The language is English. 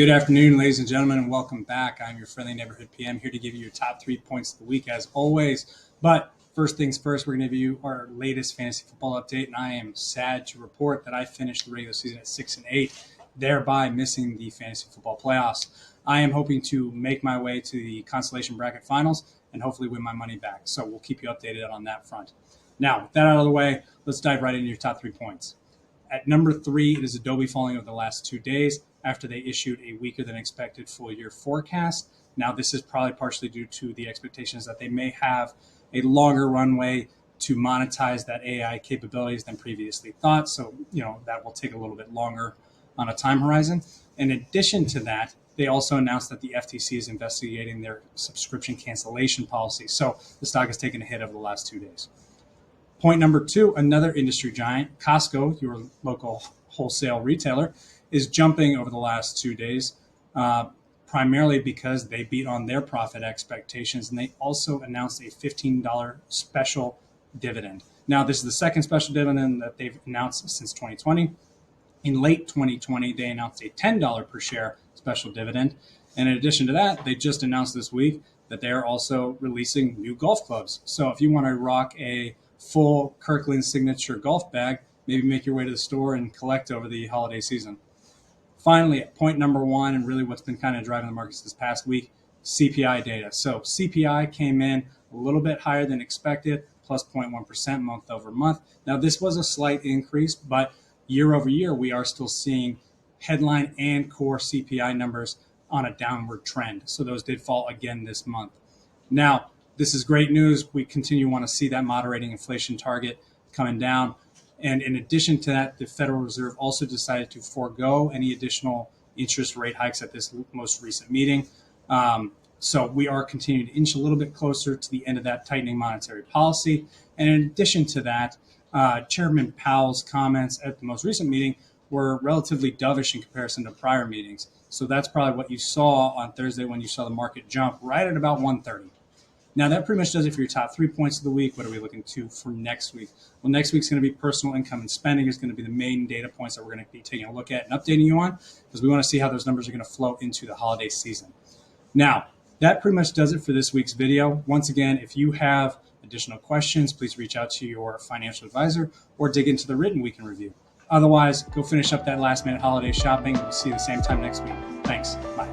Good afternoon, ladies and gentlemen, and welcome back. I'm your friendly neighborhood PM here to give you your top 3 points of the week as always. But first things first, we're going to give you our latest fantasy football update, and I am sad to report that I finished the regular season at 6-8, thereby missing the fantasy football playoffs. I am hoping to make my way to the consolation bracket finals and hopefully win my money back. So we'll keep you updated on that front. Now, with that out of the way, let's dive right into your top 3 points. At number 3, it is Adobe falling over the last 2 days after they issued a weaker than expected full year forecast. Now, this is probably partially due to the expectations that they may have a longer runway to monetize that AI capabilities than previously thought. So, that will take a little bit longer on a time horizon. In addition to that, they also announced that the FTC is investigating their subscription cancellation policy. So the stock has taken a hit over the last 2 days. Point number 2, another industry giant, Costco, your local wholesale retailer, is jumping over the last 2 days, primarily because they beat on their profit expectations, and they also announced a $15 special dividend. Now, this is the second special dividend that they've announced since 2020. In late 2020, they announced a $10 per share special dividend. And in addition to that, they just announced this week that they are also releasing new golf clubs. So if you want to rock a full Kirkland signature golf bag, maybe make your way to the store and collect over the holiday season. Finally, at point number 1, and really what's been kind of driving the markets this past week, CPI data. So CPI came in a little bit higher than expected, plus 0.1% month over month. Now, this was a slight increase, but year over year, we are still seeing headline and core CPI numbers on a downward trend. So those did fall again this month. Now, this is great news. We continue to want to see that moderating inflation target coming down. And in addition to that, the Federal Reserve also decided to forego any additional interest rate hikes at this most recent meeting. So we are continuing to inch a little bit closer to the end of that tightening monetary policy. And in addition to that, Chairman Powell's comments at the most recent meeting were relatively dovish in comparison to prior meetings. So that's probably what you saw on Thursday when you saw the market jump right at about 130. Now, that pretty much does it for your top 3 points of the week. What are we looking to for next week? Well, next week's going to be personal income and spending is going to be the main data points that we're going to be taking a look at and updating you on, because we want to see how those numbers are going to flow into the holiday season. Now, that pretty much does it for this week's video. Once again, if you have additional questions, please reach out to your financial advisor or dig into the written week in review. Otherwise, go finish up that last minute holiday shopping. We'll see you the same time next week. Thanks. Bye.